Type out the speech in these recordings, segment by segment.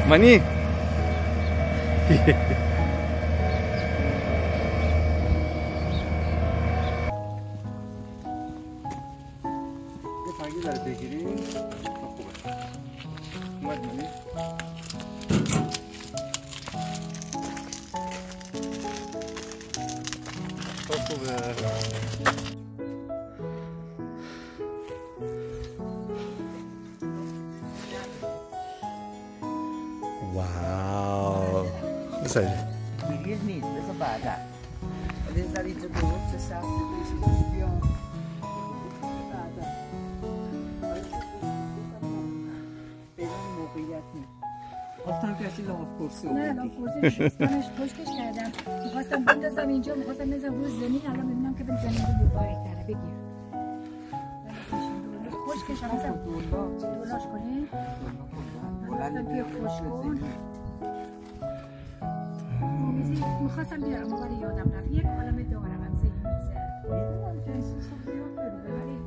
مانی یه داره بگیریم خوبه. اومد مانی خوبه. واو بسازی دیگه نیست بذار بعدا بذار اینجا درست سر بیام بعدا بدون موقعیت نیست گفتم که اصلا لاف کرسی نه لاف کرسی شستانش پشتش کردم میخواستم بندازم اینجا میخواستم بندازم روی زمین الان ببینم که زمین رو بهتره بگیر خشکش هم مثلا دولاش کنی بلند توی خشک کن میخواستم بیارم ولی یادم رفت یک عالمه دارم هم زیر میزه میدونم جنسیش رو بیاد ببری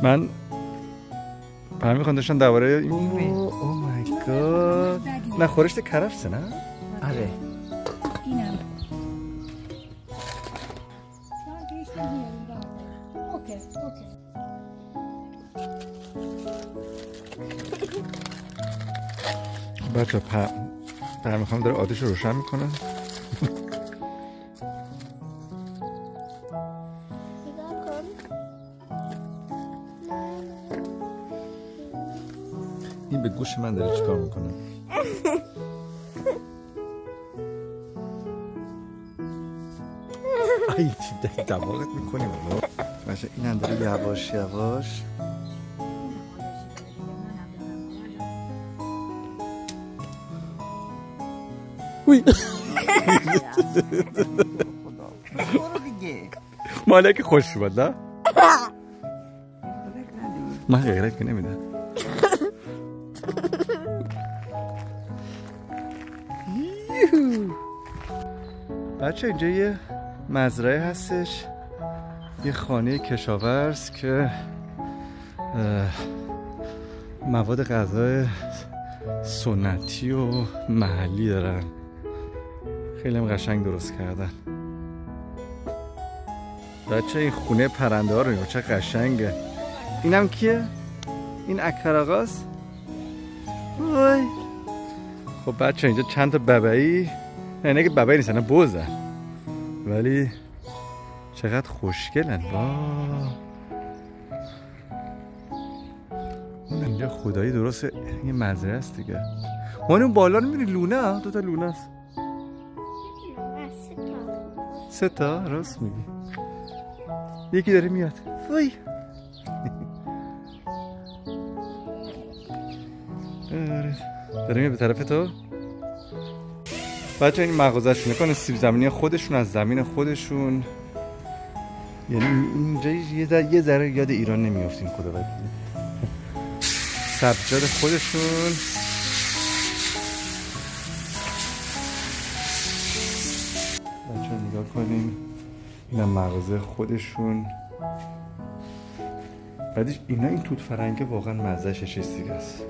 من برمی خوندشن درباره این او مای گاد نه خورشت کرفسه نه؟ آره اینم اوکی بچه برمی خواهم داره آتش رو روشن میکنه این به گوش من داره چیکار میکنه ای چی دماغت میکنی بابا باشه این هم داره یواش یواش وی مالک خوش بود نه؟ من غیرت که نمیده بچه اینجا یه مزرعه هستش یه خانه کشاورز که مواد غذای سنتی و محلی دارن خیلی هم قشنگ درست کردن بچه این خونه پرنده ها رو نیم چه قشنگه اینم کیه؟ این اکبر آقاست؟ وای خب بچه اینجا چند تا ببعی نه اینه که ببعی نیستن بوزن ولی چقدر خوشگلن اینجا خدایی درسته یه مزرعه است دیگه اون بالا رو میبینی لونه دو تا لونه است 3 تا راست میگی یکی داره میاد وای داره میاد به طرف تو بچه این مغازه شونه کنه سیب زمینی خودشون از زمین خودشون یعنی اینجا یه ذره یاد ایران نمیافتیم خدا وکیلی سبزیجات خودشون بچه نگاه کنیم این هم مغازه خودشون بعدش اینا این توت فرنگه واقعا مزهش چیزی است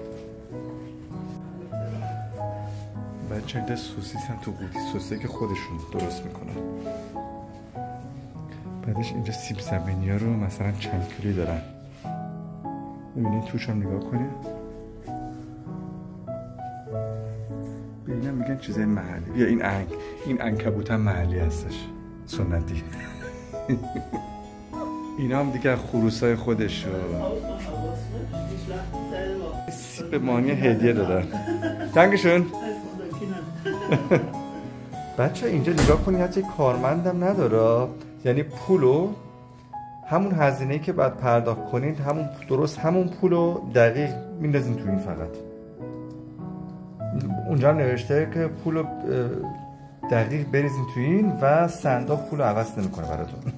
بچه اینجا سوسیس هم تو قوطی سوسیه که خودشون درست میکنن بعدش اینجا سیب زمینی ها رو مثلا چند کیلویی دارن ببینید توش هم نگاه کنید به اینم میگن چیزای محلی بیا این عنکبوت هم محلی هستش سنتی اینا هم دیگه خروسای خودشو سیب مانی هدیه دادن دنگشون بچه اینجا نگاه کنی حتی کارمندم نداره یعنی پولو همون هزینه‌ای که باید پرداخت کنید همون پولو دقیق میندازین تو این فقط اونجا هم نوشته که پولو دقیق بریزین تو این و صندوق پولو عوض نمیکنه براتون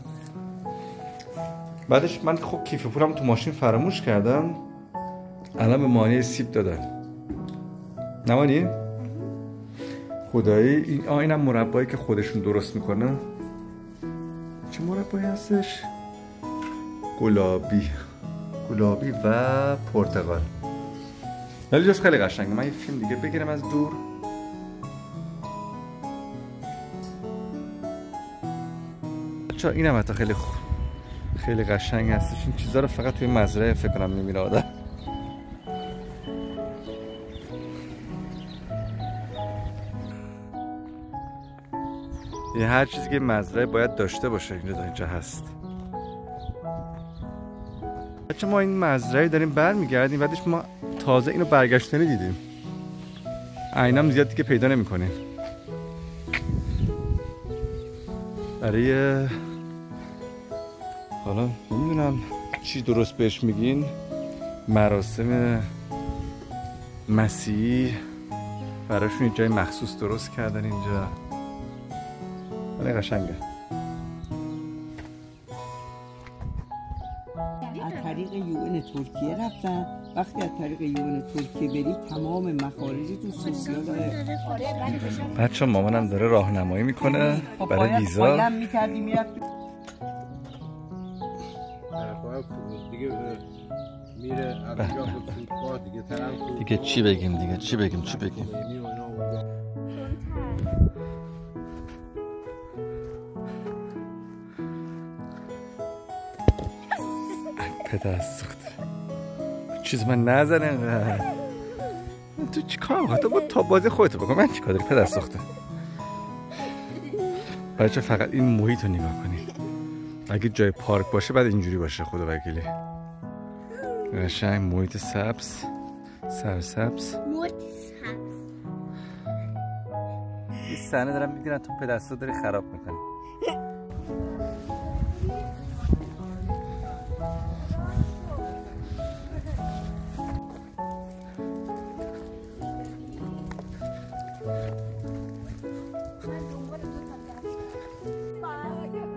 بعدش من خب کیف پولم تو ماشین فراموش کردم الان به مانی سیب دادن نمانی؟ خدایی اینم مربایی که خودشون درست میکنه چه مربایی هستش؟ گلابی و پرتقال. ولی جاش خیلی قشنگه. من یه فیلم دیگه بگیرم از دور. بچه اینم حتی خیلی قشنگ هستش. این چیزا رو فقط توی مزرعه فکر کنم می‌بینه آدم. یه هر چیزی که مزرعه باید داشته باشه اینجا هست. بچه ما این مزرعه داریم برمیگردیم، بعدش ما تازه اینو برگشتنی دیدیم. عینم زیاد دیگه پیدا نمی‌کنیم. برای حالا نمیدونم چی درست بهش میگین، مراسم مسیحی براشون یه جای مخصوص درست کردن اینجا. خیلی قشنگه. از طریق یون ترکیه رفتن. وقتی از طریق یون ترکیه بری تمام مخارج تو سوسیال داره. بچه مامانم داره راهنمایی میکنه برای ویزا. باید میکردی میرفتی دیگه میره دیگه چی بگیم پدر سخت چیز من نزن انقدر. تو چی کار میکنی؟ تو با تا بازی خودتو بکن. من چی کار داری پدر سخته؟ بچه فقط این محیط رو نگاه کنی. اگه جای پارک باشه بعد اینجوری باشه. خدا وکیلی قشنگ محیط سبز سرسبز. این صحنه دارم میگیرن تو پدرسو داری خراب میکنی.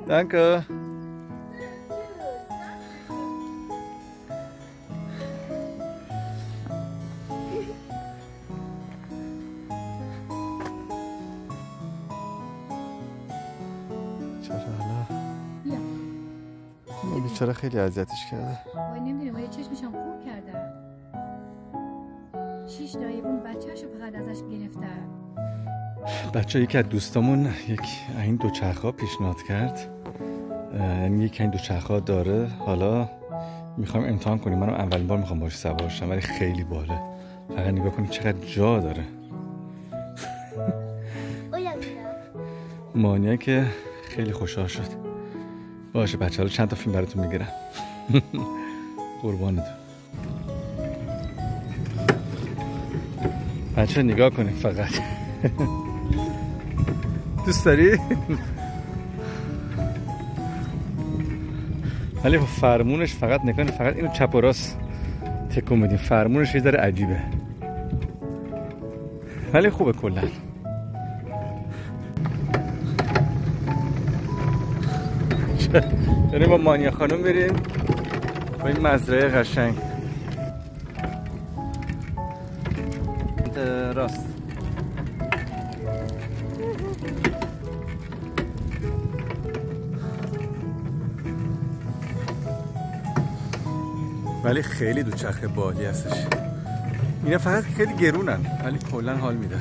Danke. بیچاره خیلی اذیتش کرده. وای نمیدونم یه چشمشم خور کردن. 6 دایبون بچه‌شو فقط ازش گرفتن. بچه یکی از دوستامون این دوچرخه‌ها پیشنهاد کرد. یعنی یکی این دوچرخه‌ها داره. حالا میخوایم امتحان کنیم. منم اولین بار میخوام باهاش سوار شم ولی خیلی باحاله. فقط نگاه کنید چقدر جا داره. مانیا که خیلی خوشحال شد. باشه بچه ها چند تا فیلم براتون میگیرم. قربانتون. بچه نگاه کنید فقط. دوست داری؟ ولی فرمونش فقط نگاه کنید، فقط اینو چپ و راست تکون بدیم. فرمونش یه ذره عجیبه ولی خوبه کلا. داریم با مانیا خانم بریم با این مزرعه قشنگ. راست ولی خیلی دوچرخه باحالی هستش. اینا فقط خیلی گرونن ولی کلا حال میده.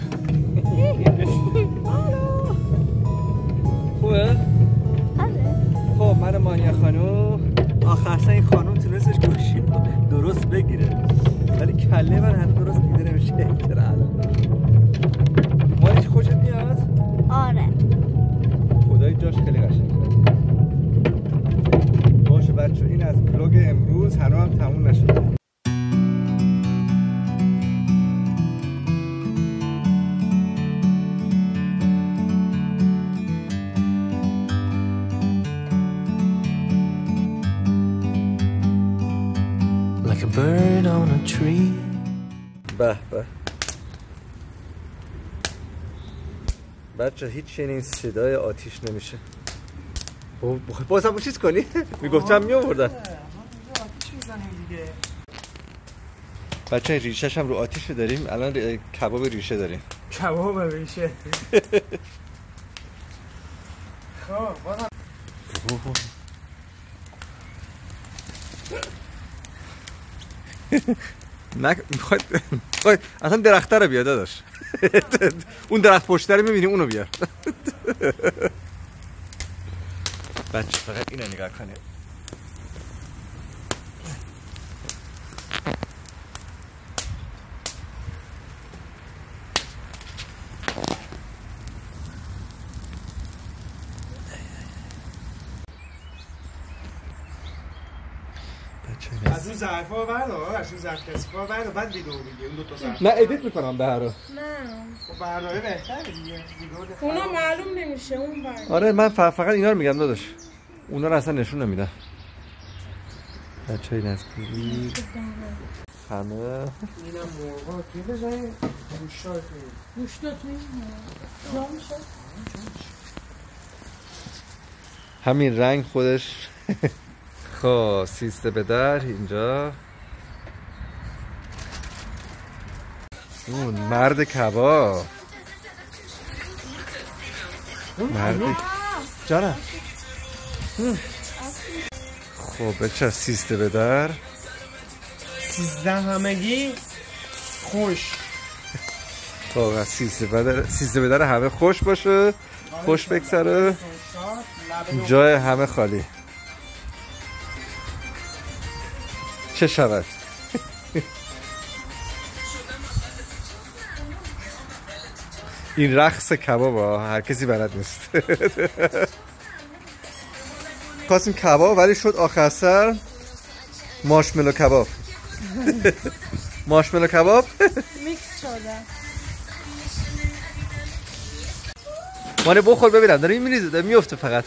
خوبه؟ خب من مانیا خانم آخرسا این خانم تونستش گوشی درست بگیره ولی کله من هم درست دیده نمیشه. چرا الان مانیش خوشت میاد؟ آره خدای جاش خیلی قشنگه. باشه بچه این از ولوگ امروز هنوز هم تموم نشده. Bird on a tree. به به بچه هیچ چنین صدای آتیش نمیشه. بازم چیز کنی؟ میگفتم میآوردن. بچه ریشه‌ش هم رو آتیش داریم. الان کباب ریشه داریم. کباب ریشه. خب میخواد اصلا درخته رو بیاد داداش. اون درخت پشته رو میبینی اونو بیار. بچه فقط اینو نگاه کنه. از اون ظرفا بردار، از اون ظرف کسیفا بردار، بعد ویدیو بگیر اون دو تا ظرف. نه ادیت میکنم به هر حال. نه خب برنامه بهتره دیگه. اونا معلوم نمیشه اون بر. آره من فقط اینا رو میگم داداش. اونا رو اصلا نشون نمیدم. بچه‌ای نسکوری همه اینم مرغا توی بزنیم گوشتار توی گوشتا توی جا میشه همین رنگ خودش. خب سیسته به در اینجا. اون مرد کباب. مرد جانم. خب بچه سیسته به در 13 همگی خوش. خب سیسته به در همه خوش باشه، خوش بگذره، جای همه خالی. چه شود؟ این رقص کباب ها هر کسی بلد نیست. خواستیم کباب ولی شد آخر سر مارشملو کباب. مارشملو کباب میکس شده. مانه بخور ببینم داره میریزه، داره میفته فقط.